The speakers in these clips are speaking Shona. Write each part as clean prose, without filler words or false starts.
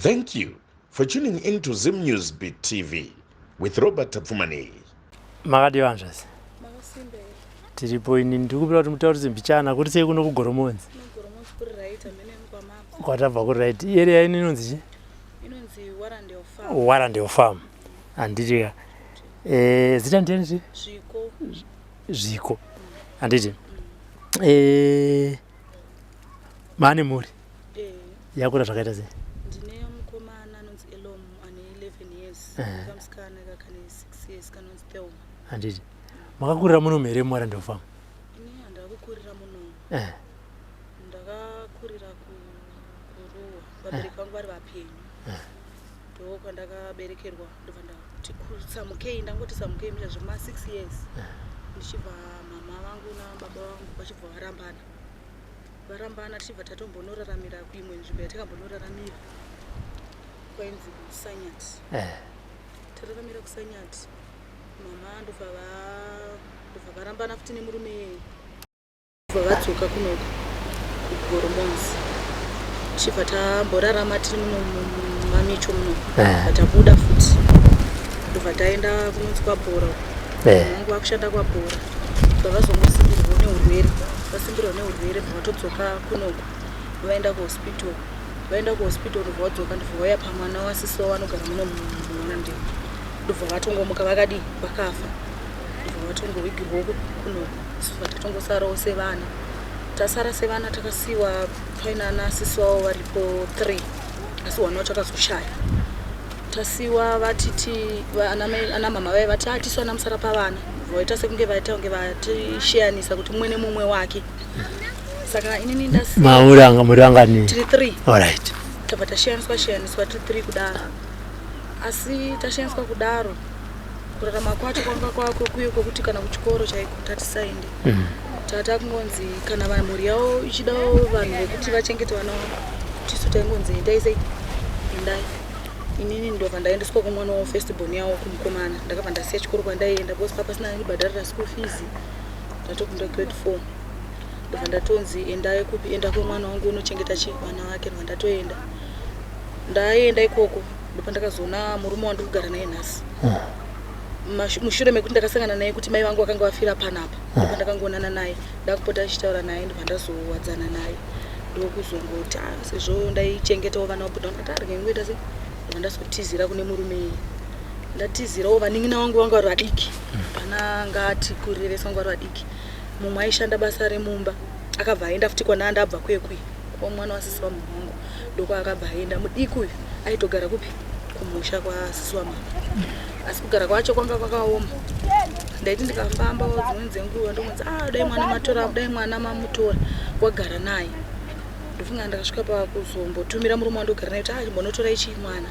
Thank you for tuning in to Zim News Beat TV with Robert Tapfumani. Makadi wanjasi. Tiripo ini ndikupira kuti mutaurise mbichana kuti sei kuno kugoromonzi. Kuri right amene mkwamapa. Kwatabva ku right. Area ini inonzi chi? Inonzi Warandale Farm. Warandale Farm. Anditi zita ndiyani chi? Zviko. Anditi. Mane muri? Yakura zvakaita sei? Ndine mukomana anonzi Elom ane 11 years. Kamusikana kakane 6 years kanonzi Theo. Anditi. Makakurira muno mere mu Warandale Farm? Ini handakukurira muno. Ndakakurira kuruwa. Vabereki vangu vari vapenyu. Ndoko ndakaberekerwa ndovanda kuti samukei ndangoti samukei mira zvema 6 years. Ndichibva mama vangu nababa vangu vachibva varambana tichibva tatombonoraramira kuimwe nzvimbo yatakambonoraramira kwainzi Sanyati. Tararamira kuSanyati. Mama ndobva varambana futi nemurume ndobva vadzoka kunoko kugoromonzi. Tichibva tamborarama tiri muno mumamicho muno. Tabuda futi. Ndobva taenda kunonzi kwaBhora. Vangu vakushanda kwaBhora. Vakazongosimbirwa neurwere. Vasimbirwa neurwere vatodzoka kunoko. Vaenda kuhospital. Vaenda kuhospital ndobva vadzoka ndobva vauya pamwana wasisi wavo vanogara muno muMwarandale. Ndobva vatongomuka vakadi vakafa. Ndobva vatongowigirwa kunoko. Ndobva tatongosarawo sevana. Tasara sevana takasiwa paina nasisi wavo varipo 3. Asi wana wacho akazoshaya. Tasiwa vatiti ana mama vaya vati atiswa namusara pavana. Voita sekunge vaita kunge vatishiyanisa kuti mumwe nemumwe wake. Saka inini ndasiwa muri vangani? Tiri 3. Alright. Tabva tashiyaniswa tiri 3 kudaro. Asi tashiyaniswa kudaro kurarama kwacho kwanga kwako kuyo kwokuti kana kuchikoro chaiko tatisaende. Tata kungonzi kana mhuri yavo ichidawo vanhu vekuti vachengete vana vavo tisu taingonzi endai sei endai. Inini ndobva ndaendeswa kumwana wavo first born yavo kumukomana. Ndakabva ndasiya chikoro kwandaienda because papasina anibhadharira school fees. Ndatokunda grade 4. Ndobva ndatonzi endai kupi enda kwemwana wangu unochengeta vana vake. Ndobva ndatoenda. Ndaenda ikoko ndobva ndakazoona murume wandikugara naye nhasi. Mushure mekuti ndakasangana naye kuti mai vangu vakanga vafira panapa. Ndobva ndakangoonana naye ndakupota achitaura naye ndobva ndazowadzana naye. Ndokuzongoti sezvo ndaichengetawo vana vabhuda vangu kuti arege ngoita sei. Ndobva ndazotizira kune murume. Ndatizirawo vanin'ina vangu vanga vari vadiki. Pana ngati kuriresa vangu vari vadiki. Mumwe aishanda basa remumba. Akabva aenda futi kwana ndabva kwekwi. Kwa mwana wasisi wamama wangu. Ndoko akabva aenda mudiki uyu aitogara kupi kumusha kwa sisi wamama. Asi kugara kwacho kwanga kwakaoma. Ndaiti ndikafamba dzimweni dzenguva ndomunzi dai mwana matora dai mwana mamutora wagara naye. Ndofunga ndakasvika pakuzombotumira murume wandogara naye kuti chimbonotora ichi mwana.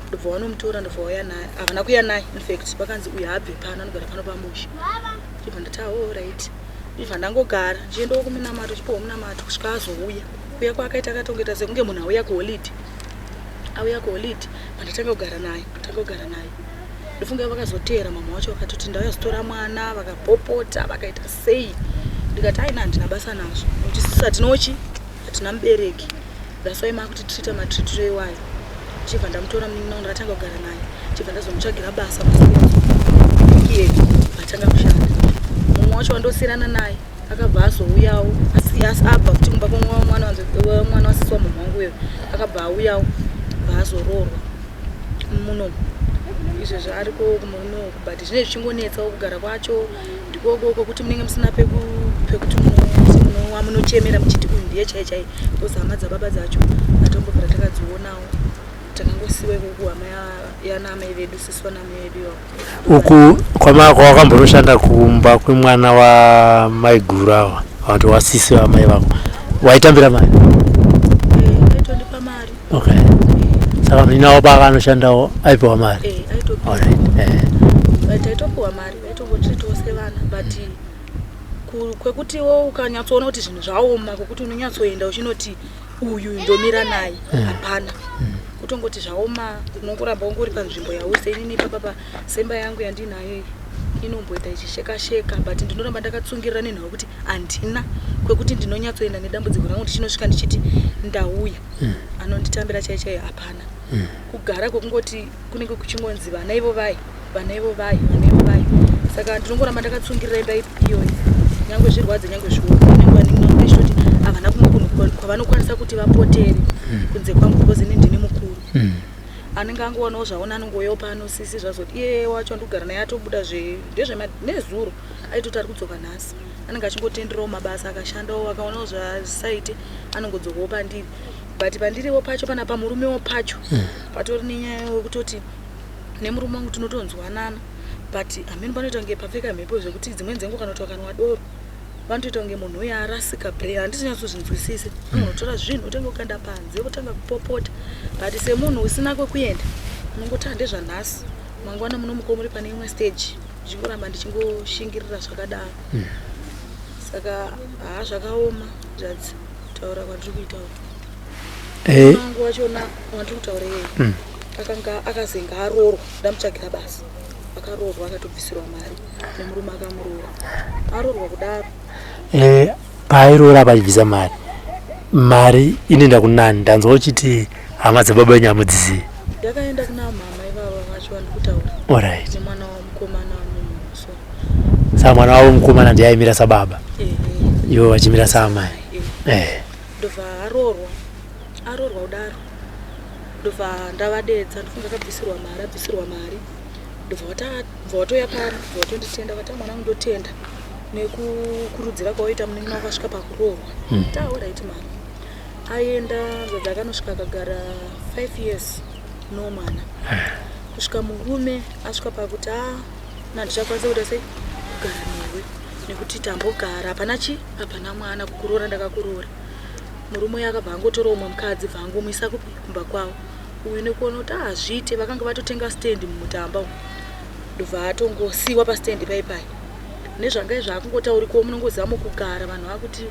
Ndobva vanomutora ndobva vauya naye. Havana kuuya naye in fact vakanzi uyu habve pano anogara pano pamusha. Ndibva ndati right. Ndibva ndangogara ndichiendawo kuminamato chipowo munamato kusvika azouya. Kuuya kwakaita akatongeta sekunge munhu auya kuholidhi. Auya kuholidhi pandatanga kugara naye. Ndofunga vakazotera mama wacho vakatoti ndauya kuzotora mwana vakapopota vakaita sei. Ndikati handina basa nazvo nokuti sisi hatinochi hatina mubereki. That's why makuti tiita matritiro iwayo. Chibva ndamutora munin'ina wangu ndakatanga kugara naye. Chibva ndazomutsvagira basa iye vatanga kushanda. Mumwe wacho wandosiyana naye akabva azouyawo asi abva futi kumba kwemwana wasisi wamama wangu uyo akabva auyawo vaazororwa muno. Izvezvo ariko kumuno but zvine zvichingonetsawo kugara kwacho ndikoko kuti munenge musina pekuti munochemera muchiti uyu ndiye chai because hama dzababa dzacho atombobvira takadzionawo takangosiwe kuhama yanamai vedu sisi vanamai vedu uku kwakambonoshanda kumba kwemwana wamaiguru ava vantu wasisi vamai vako waitambira mari? Aitondipa mari. Okay. Saka muninawo baba anoshandawo aipiwa mari? Taitopiwa mari vaitongotitowo sevana but kwekutiwo ukanyatsoona kuti zvinhu zvaoma kwekuti unonyatsoenda uchinoti uyu ndomira naye hapana. Kutongoti zvaoma unongoramba ungori panzvimbo yause. Inini papa semba yangu yandinayo inomboita ichisheka but ndinoramba ndakatsungirira nenhau kuti handina kwekuti ndinonyatsoenda nedambudziko rangu ndichinosvika ndichiti ndauya anonditambira chaichaiyo hapana. kugara kwekungoti kunenge kuchingonzi vana ivo vai. Saka ndinongoramba ndakatsungirira imba iyoyi nyangwe zvirwadze nyangwe zvioma ndinenge kuti havana kumwe kwavanokwanisa kuti vapotere kunze kwangu because ini ndini mukuru. Anenge angoonawo zvaona anongoyawo pano sisi zvazoti iye wacho andogara naye atobuda nezuro aitoti ari kudzoka nhasi anenge achingotenderawo mabasa akashandawo akaonawo zvasaite anongodzokawo pandiri but pandiriwo pacho pana pamurumewo pacho patori nenyaya yekutoti nemurume wangu tinotonzwanana but amene panoita kunge papfeka mhepo zvekuti dzimweni dzenguva kana kuti wakanwa doro vanotoita kunge munhu uyo arasika brain handisinyatsozinzwisise unotora zvinhu utenge ukanda panze wotanga kupopota but semunhu usina kwekuenda unongoti handezvanhasi mangwana munomuka muri pane imwe stage ndichingoramba ndichingoshingirira zvakadaro saka zvakaoma zvadzi taura kwandiri kuitaura mangu wachona wandiri kutaura yeye akanga akazenga aroorwa ndamutsvagira basa akaroorwa akatobvisirwa mari nemurume akamuroora aroorwa kudaro pairoora pachibvisa mari inoenda kunani ndanzwa uchiti hama dzababa nyamudzizivi ndakaenda kuna mama ivava vacho vandiri kutaura alright nemwana wamukomana muso saa mwana wavo mukomana ndiaimira sababa ivo vachimira saamai ndobva aroorwa kudaro ndobva ndavadedza ndofunga abvisirwa mari ndobva watoya pano ndobva watonditenda vati mwana ndotenda nekukurudzira kwaoita munin'ina wakasvika pakuroorwa tauraiti mama aenda zvadzi akanosvika akagara 5 years no mwana kusvika murume asvika pakuti nandichakwanisa kuita sei kugara newe nekuti tambogara hapana mwana kukuroora ndakakuroora murume uyo akabva angotora umwe mukadzi bva angomisa kumba kwavo uyu nekuona kuti hazviite vakanga vatotenga stendi mumutamba ndobva atongosiyiwa pastendi paipai nezvangai zvaakungotaurikawo munongozama kugara vanhu vakuti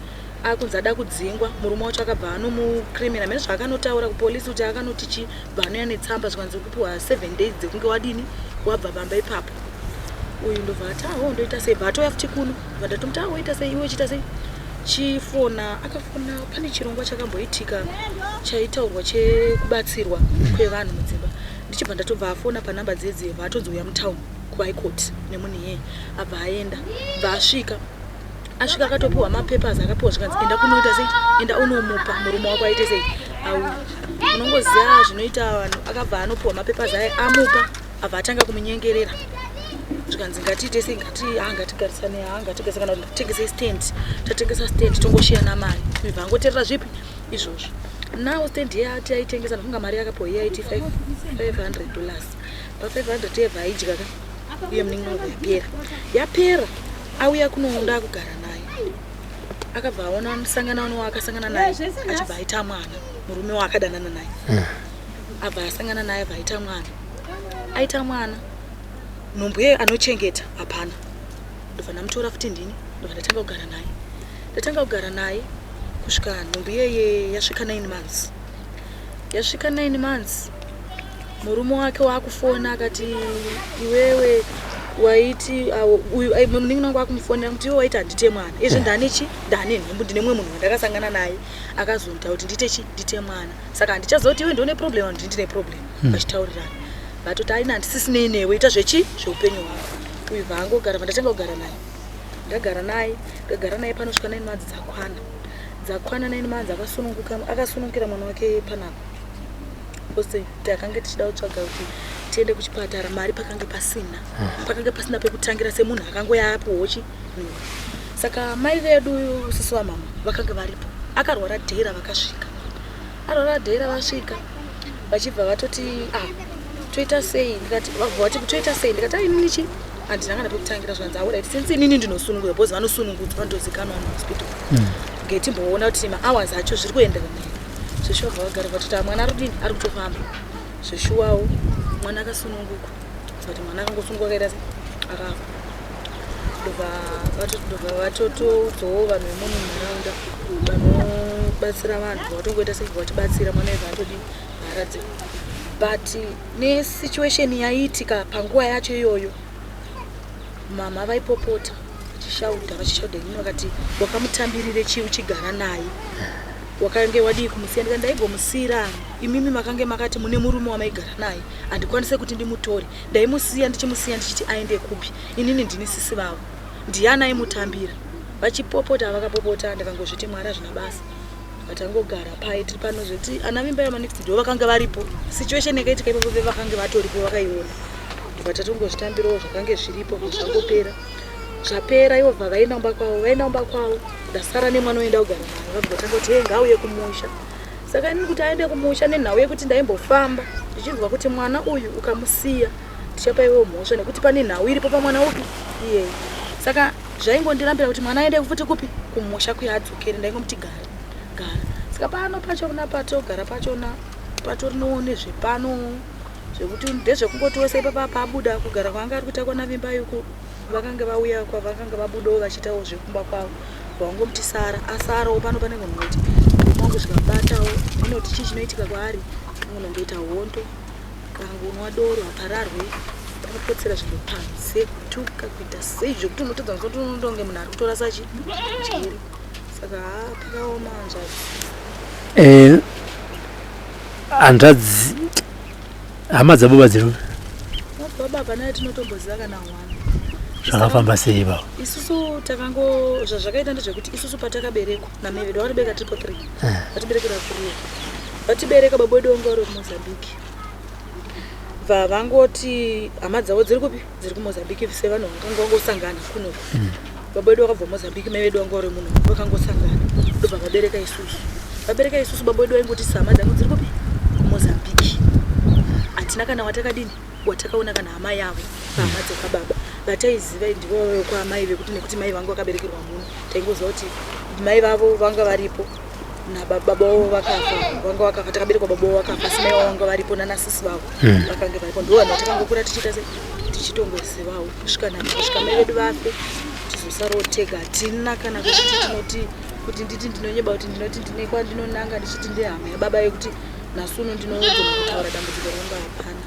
akunzi ada kudzingwa murume wacho akabva anomukrimina mene zvaakanotaura kupolisi kuti akanoti chi bva anoya netsamba zvikanzi kupiwa 7 days dzekunge wadini wabva pamba ipapo uyu ndobva ati ndoita sei bva atoya futi kuno vandatomti woita sei iwe chiita sei chifona akafona pane chirongwa chakamboitika chaitaurwa chekubatsirwa kwevanhu mudzimba ndichibva ndatobva afona panhamba dzedze vatonzouya mutauni kuhigh-court nemunhu abva aenda bva asvika akatopiwa mapepers akapiwa zvikanzi enda kunoita sei enda unomupa murume wako aite sei unongoziva zvinoita vanhu akabva anopiwa mapepers aya amupa abva atanga kumunyengerera zvikanzi ngatiite sei ngatigarisane kana tatengesa stand tongoshiyana mari ibva angoteerera zvipi izvozvo nawo stand iye ati aitengesa ndafunga mari yakapiwa iye aiti $500 pa$500 yebva aidya uye munin'ina yapera auya kunounda kugara naye akabva aona musangano waakasangana naye achibva aita mwana murume waakadanana naye abva asangana naye abva aita mwana nhumbu ye anochengeta hapana ndobva ndamutora futi ndini ndobva ndatanga kugara naye kusvika nhumbu yeye yasvika 9 months murume wake waakufona akati iwewe waiti munin'ina wangu akumufonera kuti iwe waiti handite mwana izvi ndane nhumbu ndine mumwe munhu wandakasangana naye akazonita kuti ndite mwana saka handichazoti iwe ndione problem handiti ndine problem vachitaurirana vatoti aina handisisinei newe ita zveupenyu hwako uyu vaangogara vandatanga kugara naye ndagara naye panosvika 9 months dzakwana 9 months akasunungukira mwana wake panapa ose takanga tichida kutsvaga kuti tiende kuchipatara mari pakanga pasina pekutangira semunhu akangoya apowochi saka mai vedu sisi wamama vakanga varipo akarwara dhera vasvika vachibva vatoti toita sei ndikati ainichi handinangana pekutangira zvanzi auraiti since inini ndinosunungura bhozi vanosunungudza vandozikanwa muhospital ngetimboona kuti mahours acho zviri kuenderana zveshuwa bva vagara vatoti mwana ari kutofamba zveshuwawo mwana akasununguka but mwana akangosunguka akaita sei akafa ndobva vatotodzowo vanhu vemunhu munharaunda vanobatsira vanhu vatongoita sei vatibatsira mwana webva atodi haradze but nesituation yaiitika panguva yacho iyoyo mama vaipopota vachishaudha inini vakati wakamutambirire chii uchigara naye wakange wadii kumusiya ndikati ndaigomусira imimi makange makati mune murume wamaigara naye andikwanise kuti ndimutore ndaimusiya ndichimusiya ndichiti aende kupi inini ndini sisi vavo ndiana aimutambira vachipopota vakapopota ndikangozviti Mwari hazvina basa vatangogara pai tiri pano zvoti ana mimba yamanext door vakanga varipo situation yakaitika ipapo vakanga vatoripo vakaiona vatatongozvitambirawo zvakange zviripo zvangopera zvapera ivo bva vainaumba kwavo ndasara nemwana oenda kugara naye vabva vatangoti ngauye kumusha saka inini kuti aende kumusha nenhau yekuti ndaimbofamba ndichinzwa kuti mwana uyu ukamusiya ndichapa iwewo mhosva nekuti pane nhau iripo pamwana upi iyeyi saka zvaingondirambira kuti mwana aende futi kupi kumusha kuyaadzokere ndaingomuti gara saka pano pachona patogara pachona patorino nezvepano zvekuti ndezvekungotiwese ipapa pabuda kugara kwanga ari kuita kwana vimba yuku vakanga vauya kwavakanga vabudawo vachiitawo zvekumba kwavo vawangomuti Sara asarawo pano panenge munoti mangu zvikabatawo inoti chii chinoitika kwaari unongoita hondo kangonwa doro apararwe panopotsera zvinhu panze kutuka kuita sei zvekuti unotodza kuti unondonge munhu ari kutora sachi chiri saka pakaoma hanzvadzi hanzvadzi hama dzababa dziri baba naye tinotomboziva kana mwana zvakafamba sei ivavo isusu zvazvakaita ndezvekuti isusu patakaberekwa namevedu vatibeka triple 3 vatiberekera kuruwa vatibereka baba wedu wangu vari kuMozambique vangoti hama dzavo dziri kupi dziri kuMozambique vise vanhu vakanga vangosangana kunoku baba wedu wakabva Mozambique mai vedu wangu vari muno vakangosangana ndobva vabereka isusu baba wedu vaingoti hama dzangu dziri kupi kuMozambique hatina kana watakadini watakaona kana hama yavo hama dzakababa vataiziva ndivo kwaamai vekuti nekuti mai vangu vakaberekerwa muno taingoziva kuti mai vavo vanga varipo nababa vavo vakafa vanga vakafa takaberekwa baba vavo vakafa asi mai vavo vanga varipo nanasisi vavo vakange varipo ndo vanhu vatakangokura tichiita sei tichitongozivawo kusvika mai vedu vafe tizosarawo tega hatina kana kuti tinoti kuti nditi ndinonyeba kuti ndinoti ndine kwandinonanga ndichiti ndehama yababa yekuti nasuno ndinogona kutaura dambudziko ranga hapana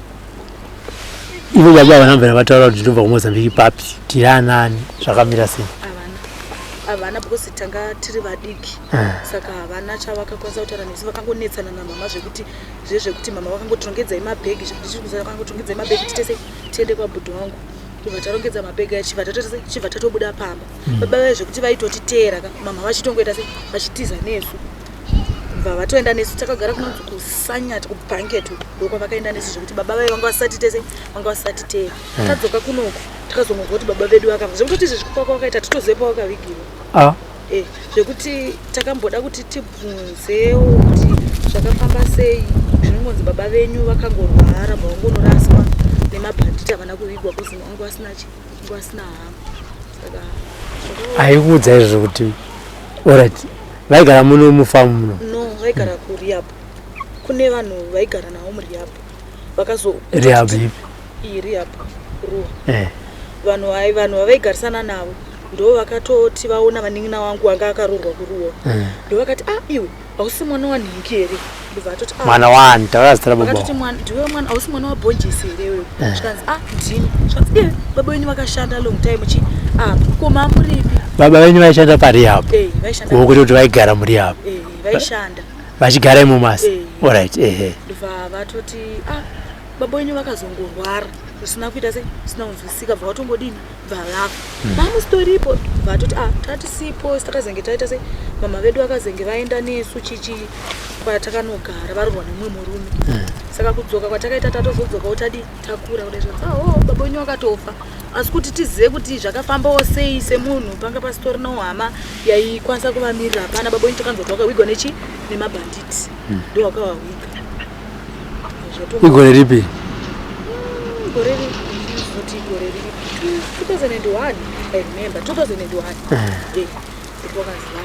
ivo baba vanambira vataura kuti ndobva kuMozambique papi tiri anani zvakamira sei havana because tanga tiri vadiki saka havana chavakakwanisa kutaura nesu vakangonetsana namama zvezvekuti mama vakangotirongedzai mabhegi ndichikuziva vakangotirongedzai mabhegi titese tiende kwabhudhu wangu kubva tarongedza mabhegi achibva tatobuda pamba baba vezvekuti vaitotiteera mama vachitongoita sei vachitiza nesu bva vatoenda nesu takagara kunonzi kusanyati kubhanketi ndokwa vakaenda nesu zvekuti baba vai vanga vasati tese vanga vasati teera tadzoka kunoku takazongozwa kuti baba vedu vakafa zvekuti zvikukwakwa vakaita titoziva pavakavigiwa zvekuti takamboda kuti tibvunzewo kuti zvakafamba sei zvinongonzi baba venyu vakangorwara vavangonoraswa nemabhanditi avana kuvigwa kuzi vanga vasina hama saka aikuudza izvo kuti alright vaigara muno mufamu muno no vaigara kurehab kune vanhu vaigara navo murehab rehab ipi iyi rehab ruwa vanhu vavaigarisana navo ndo vakatoti vaona vanin'ina wangu wanga akarurwa kuruwa ndo vakati iwe hausi mwana wanhingi here vatoti mwana wani takazitira baba vakatoti ndiwe mwana hausi mwana wabhonjisi here wewe zvikanzi ndini zvikanzi baba venyu vakashanda long time chi koma muripi baba venyu vaishanda parehab vaishanda wokuti kuti vaigara murehab vaishanda vachigara imomasi alright ndobva vatoti baba venyu vakazongorwara zvisina kuita sei zvisina kunzwisika bva vatongodini bva vafa vamustoripo vatoti tatisipo takazenge taita sei mama vedu vakazenge vaenda nesu chichi kwatakanogara varurwa nemumwe murume saka kudzoka kwatakaita tatozodzokawo tadi takura kudai baba venyu vakatofa asi kuti tizive kuti zvakafambawo sei semunhu panga pasitorinawo hama yaikwanisa kuvamirira hapana baba venyu takanzwa kuti wakawigwa nechi nemabhanditi ndo wakavawiga igore ripi gore riri 2001 I remember 2001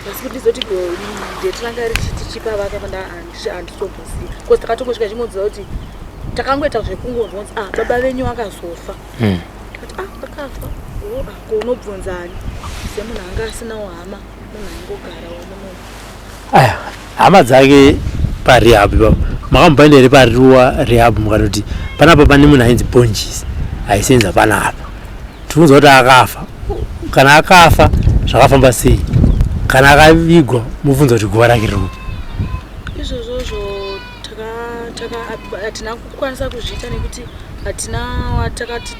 pasi kuti ndizoti date ranga richichipa vakapanda handitomboziva because takatongosvika chimodziva kuti takangoita zvekungonzwa baba venyu akazofa kati akafa unobvunzani semunhu anga asinawo hama munhu aingogarawo muno hama dzake parehab ipapo makamboenda here pariwa rehab mukanoti panapa pane munhu ainzi Bonjisi aisenza panapa tikunzwa kuti akafa kana akafa zvakafamba sei kana akavigwa mubvunza kuti guva rake riri hatina kukwanisa kuzviita nekuti hatina watakati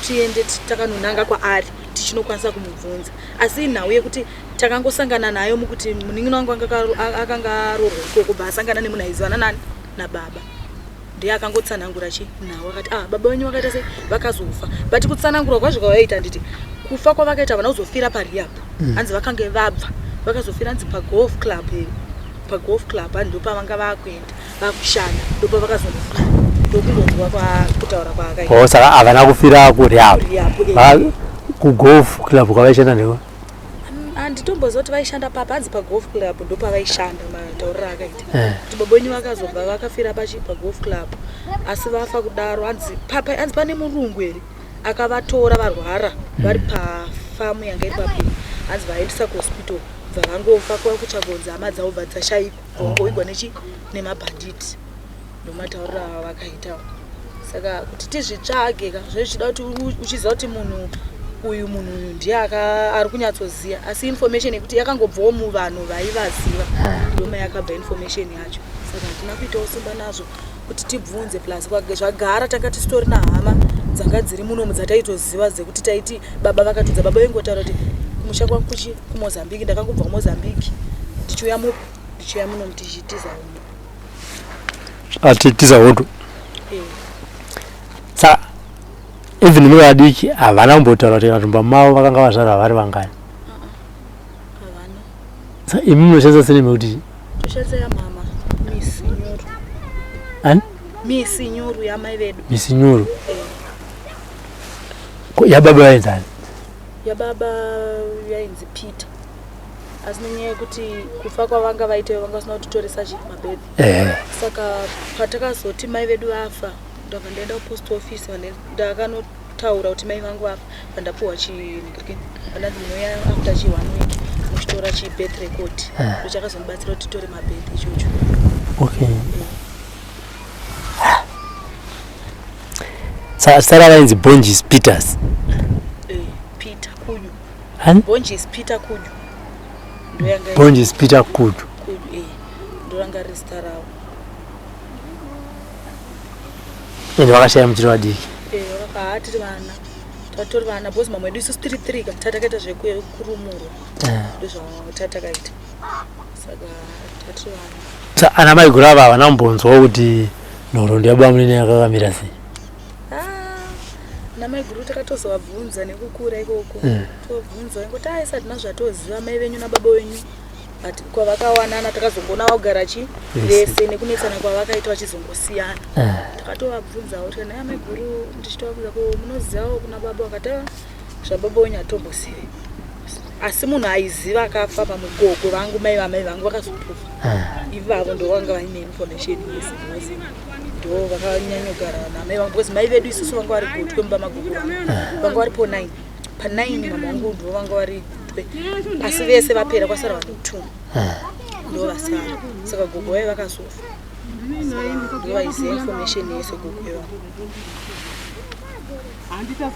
tiende takanonanga kwaari tichinokwanisa kumubvunza. Asi nhau yekuti takangosangana nayo mukuti munin'ina wangu akanga aroorwa ikoko bva asangana nemunhu aiziwana nani nababa. Ndiye akangotsanangura nhau akati baba wenyu vakaita sei vakazofa. But kutsanangura kwazvo kwavaita nditi kufa kwavakaita vana kuzofira parehab. Hanzi vakange vabva vakazofira hanzi pagolf club ndo pavanga vakuenda vakushanda ndo pavakazofa ndokungozwa kutaura kwaakaita. Saka havana kufira kurehab kugolf club kwavaishanda ndiko handitombozoti vaishanda papa hanzi pagolf club ndo pavaishanda matauriro akaita kuti baba wenyu vakazobva vakafira pagolf club asi vafa kudaro. Hanzi pane murungu here akavatora varwara vari pafamu yanga iri papiri hanzi vaendesa kuhospital bvavangofa kuva kuchagonza hama dzavo bva dzashayikwa vongoigwa nemabhanditi ndomatauriro ava vakaitawo. Saka kuti tizvitsvage zvezvida kuti uchiziva kuti munhu uyu ndiye ari kunyatsoziva asi information yekuti yakangobvawo muvanhu vaivaziva ndoma yakabva information yacho. Saka hatina kuitawo simba nazvo kuti tibvunze plus zvagara tanga tisitori nahama dzanga dziri munomu dzataitoziva dzekuti taiti baba vakatudza baba vengotaura kuti kumusha kwangu kuchi kuMozambique ndakangobva kuMozambique ndichiuya muno tichitiza uno atitiza hodo. Saka even muvadiki havana kumbotaura kuti matumba mavo vakanga vazvarwa vari vangani. havana. Saka imi munoshandisa seneme kuti toshandisa yamama misi nyuru misi nyuru yamai vedu misi nyuru yababa yainzani yababa yainzi Peter asi nenyaya yekuti kufa kwavanga vaita vanga vasina kutitoresa mabhebhi. Saka patakazoti mai vedu vafa ndabva ndaenda kupost office ndakanotaura kuti mai vangu vafa vandapuwa vandanzi munoya after 1 week muchitora birth record ndochakazondibatsira kuti titore mabhebhi ichocho. Okay. Sara vainzi Bonjis Peters. Peter Kunyu. Bonjis Peter Kunyu. Bonjis Peter Kunyu. Ndoranga resta ravo. Ende vakashaya muchiri vadiki. Vakatiri vana. Tatori vana bosi mamwe edu isusu 3 kan tatakaita zvekurumurwa. Ndozvatakaita. Saka tatiri vana. Saka ana mai guru ava havana kumbonzwawo kuti nhoroondo yababa munene yakakamira sei. Namai guru takatozovabvunza nekukura ikoko tobvunza ingoti aisati nazvatoziva mai venyu nababa wenyu but kwavakawanana takazongoona vagara vese nekunetsana kwavakaita vachizongosiyana takatovabvunzawo kuti kana amai guru ndichitovabvunza ko munozivawo kuna baba vakati zvababa wenyu hatombosivi asi munhu aiziva akafa pamugogo vangu mai vamai vangu vakazotofa ivavo ndo vanga vaine information yese ndo vakanyanyogara namai vangu because mai vedu isusu vanga vari gotwe mumba magogo vanga vari po 9 pa9 mama vangu ndo vanga vari gotwe asi vese vapera kwasara vanhu 2 ndo vasara saka gogo vai vakazofa ndo vaiziva information yese gogo yavo.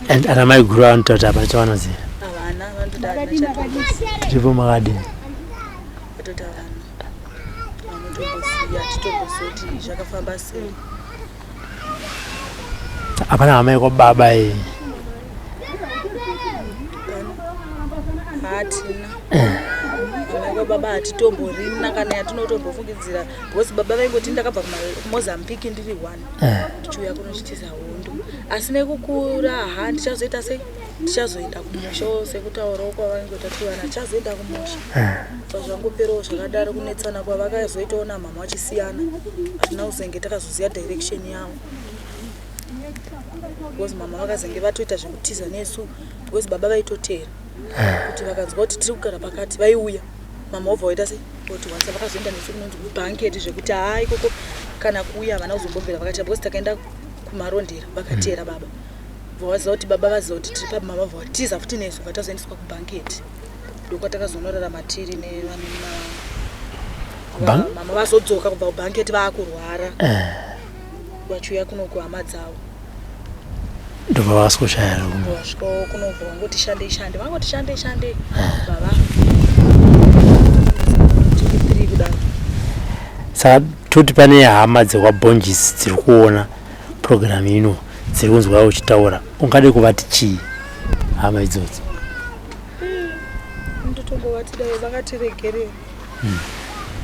And ana mai guru anotaura kuti hapana chavanoziva. Havana vanototi havana chatoziva. Tiripo makadini. Vatoti havana vanotomboziva titomboziva kuti zvakafamba sei. Hapana hama yekwababa hatina hama yekwababa hatitomborina kana yatinotombofungidzira because baba vaingoti ndakabva kuMozambique ndiri 1 ndichiuya kunochitiza hondo asi nekukura ndichazoita sei tichazoenda kumusha sekutaurawo kwavaingoti tivana tichazoenda kumusha pazvangoperawo zvakadaro kunetsana kwavakazoitawo namama vachisiyana hatina kuzenge takazoziva direction yavo because mama vakazenge vatoita zvekutiza nesu because baba vaitotera kuti vakanzwa kuti tiri kugara pakati vaiuya mama obva waita sei kuti wansa vakazoenda nesu kunonzi kubhanketi zvekuti hai ikoko kana kuuya havana kuzombobvera vakatera because takaenda kumarondera vakatera baba vaziva kuti baba vaziva kuti tiri papa mama vatiza futi nesu vatazoendeswa kubhanketi ndokwatakazonorarama tiri mama vazodzoka kubva kubhanketi vaakurwara vachiuya kuno kuhama dzavo ndobva vakaskoshaya vasvikawo kunobva vangoti shande vangoti shande baba 3 kudaro. Saka toti pane hama dzekwabhonjisi dziri kuona program ino dziri kunzwa uchitaura ungade kuvati chii hama idzodzo? Ndotongovati dai vakatiregerera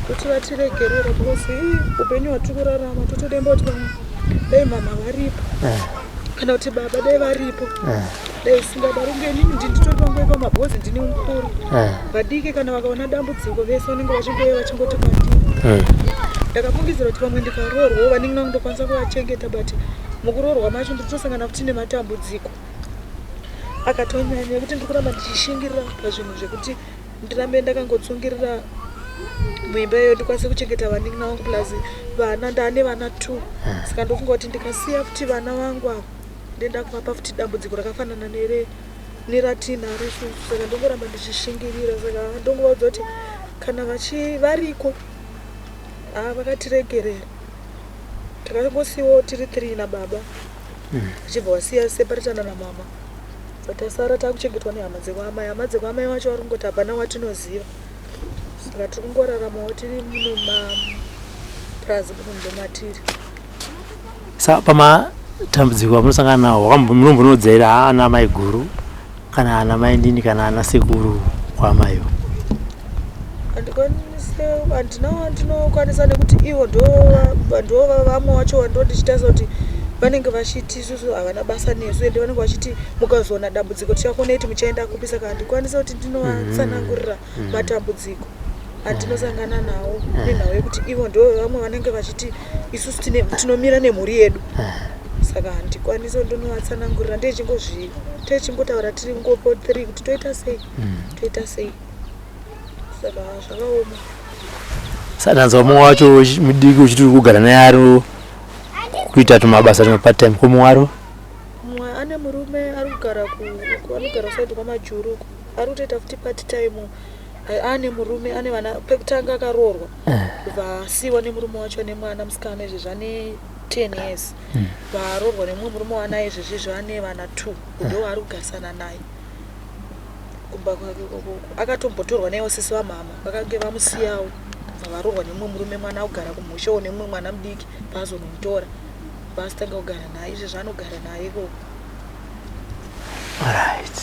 kuti vatiregerera because upenyu hwatiri kurarama totodemba kuti vamwe dai mama varipo kana kuti baba dai varipo dai singadarunge inini nditori panguva pamabhozi ndini mukuru vadiki kana vakaona dambudziko vese vanenge vachingoya vachingoti kwandini. Ndakafungidzira kuti pamwe ndikaroorwa vanenge ndokwanisa kuvachengeta but mukuroorwa macho ndotosangana kuti nematambudziko akatonyanya nekuti ndikuramba ndichishingirira pazvinhu zvekuti ndirambe ndakangotsungirira muimba iyoyo ndikwanise kuchengeta vanin'ina vangu plus vana ndaane vana 2 saka ndofunga kuti ndikasiya futi vana vangu avo ndenda kuvapa futi dambudziko rakafanana neratinaro isusu saka ndongoramba ndichishingirira saka ndongovaudza kuti kana variko vakatiregerera takangosiyiwawo tiri 3 nababa achibva wasiya separatana namama tasara takuchengetwa nehama dzekwamai. Hama dzekwamai vacho vari kungoti hapana watinoziva saka tiri kungoraramawo tiri muno mapurazi muno matiri. Sa pamatambudziko amunosangana nawo munombonodzaira ana mai guru kana ana mai ndini kana ana sekuru kwamaiwo? Handinokwanisa nekuti ivo ndo vamwe vacho vando ndichitarisa kuti vanenge vachiti isusu havana basa nesu ende vanenge vachiti mukazoona dambudziko tichakoneti muchaenda kupi saka handikwanisa kuti ndinovatsanangurira matambudziko andinosangana nawo nenhau yekuti ivo ndo vamwe vanenge vachiti isusu tinomira nemhuri yedu saka handikwanisa ndonovatsanangurira ndechingotaura tiri ngopo 3 kuti toita sei saka zvakaoma. Sadanza umwe wacho mudiki uchiti uri kugara naye ari kuita tumabasa tumwe part time kumwe waro? Mumwe ane murume ari kugara saidi kwamajuru ari kutoita futi part time. Ane murume ane vana pekutanga akaroorwa vasiwa nemurume wacho nemwana musikana izvezvi ane 10 years varoorwa nemumwe murume wana izvezvi zvane vana 2 ndo ari kugarisana naye kumba kwake kokoko. Akatombotorwa naye sisi vamama vakange vamusiyawo varoorwa nemumwe murume mwana kugara kumushawo nemumwe mwana mudiki vazonomutora vasitanga kugara naye izvezvi anogara naye koko. Alright.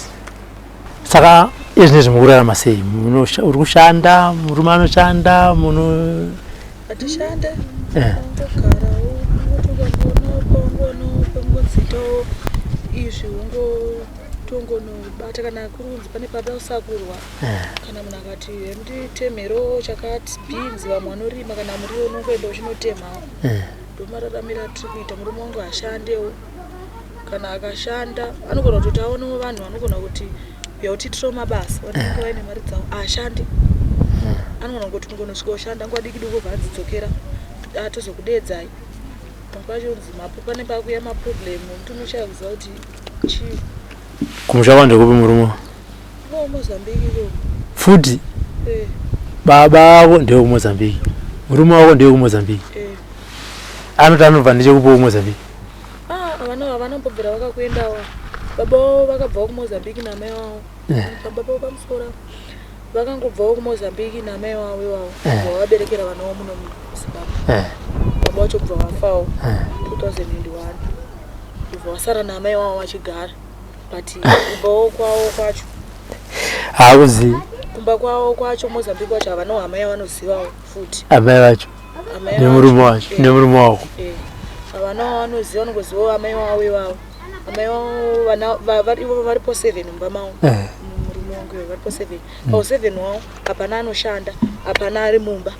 Saka izvi nezvimukurarama sei? Uri kushanda? Murume anoshanda? Atishanda togarawo tongonzitawo izvi tongonobata kana kurunzi pane pada usakurwa kana munhu akati nditemhero chakati beans vamwe vanorima kana muriwo unongoenda uchinotemawo ndomararamira tiri kuita. Murume wangu ashandewo kana akashanda anogona kutoti aonewo vanhu vanogona kuti yautitiro mabasa vanenge vaine mari dzavo ashande anogona kuti ungonosvika ushanda nguva diki diki obva adzidzokera atozokudedzai pakachonzi mapo pane pakuya maproblemu muti unoshaya kuziva kuti chii. Kumusha kwande kupi murume? Mozambique ko. Futi? Baba wako ndewe kuMozambique. Murume wako ndewe kuMozambique. Anoti anobva ndechekupo kuMozambique. Vanombobvira vakakuendawo. Baba wavo vakabvawo kuMozambique namai wavo. Baba vavo pamusora vakangobvawo kuMozambique namai wavo iwavo. Vaberekera vana vavo muno muZimbabwe. Baba vacho kubva vafawo 2001. Kubva vasara namai wavo vachigara. But kumbawo kwawo kwacho hakuzivi kumba kwawo kwacho Mozambique kwacho havana hama yavanozivawo futi amai vacho nemurume wacho nemurume wako havana vanoziva vanongozivawo amai wavo ivavo. Amai vavo ivo varipo 7 mumba mavo murume wangu varipo 7 pao 7 wavo hapana anoshanda hapana ari mumba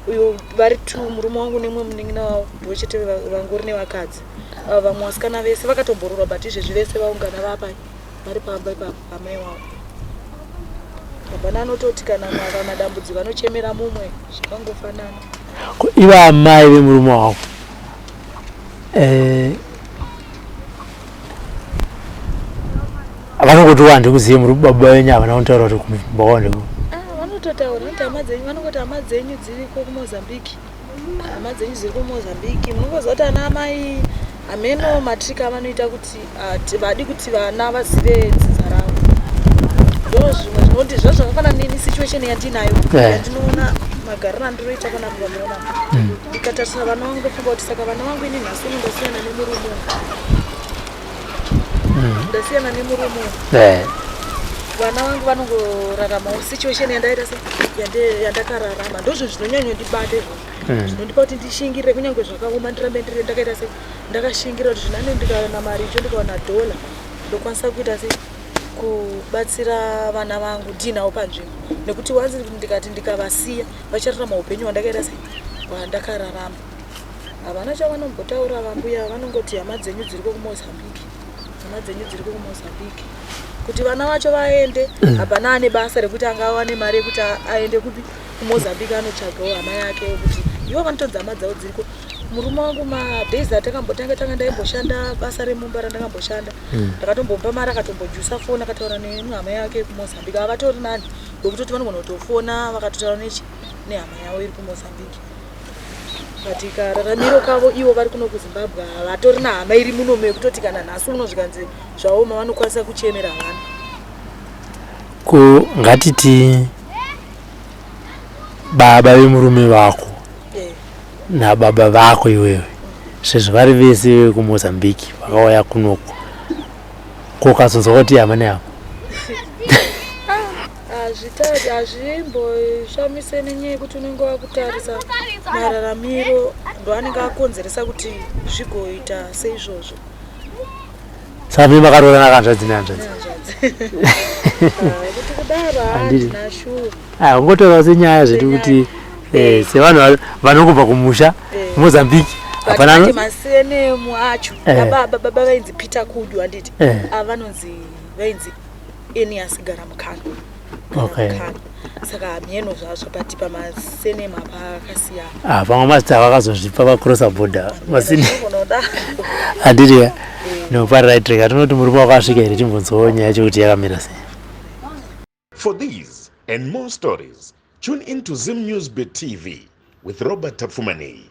uyo vari 2 murume wangu nemumwe munin'ina wavo ndochete vangori nevakadzi. Vamwe vasikana vese vakatomborora but izvezvi vese vaungana vapai vari pamba ipapo amai wavo. Hapana anototi kana mwana dambudziko anochemera mumwe zvakangofanana. Iva amai vemurume wako vanongoti wande kuzive baba wenyu havana kutaura kuti kumba wande vanototaura kuti hama dzenyu vanongoti hama dzenyu dziriko kuMozambique. Hama dzenyu dziri kuMozambique munongoziva kuti ana amai ameno matrika avanoita kuti vadi kuti vana vazive dzidza ravo. Ndozvimwe zvinoti zvazvakafanana neni situation yandinayo yandinoona magariro andiroita panapa pamuona ndikatarisa vana vangu ndofunga kuti saka vana vangu ini nhasi uno ndasiyana nemurume ndasiyana nemurume vana vangu vanongoraramawo situation yandaita yandakararama ndozvo zvinonyanya ndibate zvinondipa kuti ndishingirire kunyange zvakaoma ndirambe ndiri ndakaita se ndakashingira kuti zvinane ndikawana mari icho ndikawana $1 ndokwanisa kuita se kubatsira vana vangu ndinawo panzvimbo nekuti wanzi ndikati ndikavasiya vachararama upenyu hwandakaita se hwandakararama havana chavanombotaura vambuya vanongoti hama dzenyu dziri kumozambique hama dzenyu dziri kumozambique kuti vana vacho vaende hapana ane basa rekuti angawane mari yekuti aende kupi kumozambique anotsvagawo hama yake kuti ivo vanotodza hama dzavo dziriko murume wangu madays atakambotanga ndaimboshanda basa remumba randakamboshanda ndakatombomba mari akatombojusa foni akataura nehama yake kumozambique avatori nani ndokuti vanogona kutofona vakatotaura nehama yavo iri kumozambique kati kararamiro kavo ivo vari kuno kuzimbabwe havatori nahama iri munome yekutoti kana nhasi uno zvikanzi zvaoma vanokwanisa kuchemera vana ngatiti baba vemurume vako nababa vako iwewe sezvo vari vese kumozambique vakauya kunoko kokazonzwa kuti hama nehama hazvimboshamise nenyaya yekuti unenge wakutarisa mararamiro ndo anenge akonzeresa kuti zvigoita seizvozvo saka mimi makarorana kanzvadzi nehanzvadzi kuti kudaro handina shuwa ungotaura senyaya zveti kuti sevanhu vanongobva kumusha mozambique hapana masenemu acho baba vainzi Peter Kudu handiti avanonzi vainzi Enias Garamukano saka mieno zvazvo pati pamasenemu apakasiyana pamwe mazita vakazozvipa vacrossa border masini handiti nopariraiteka tinoti murume wakasvika here timbonzwawo nyaya chekuti yakamira sei. For these and more stories, tune into Zim News Bit TV with Robert Tafumani.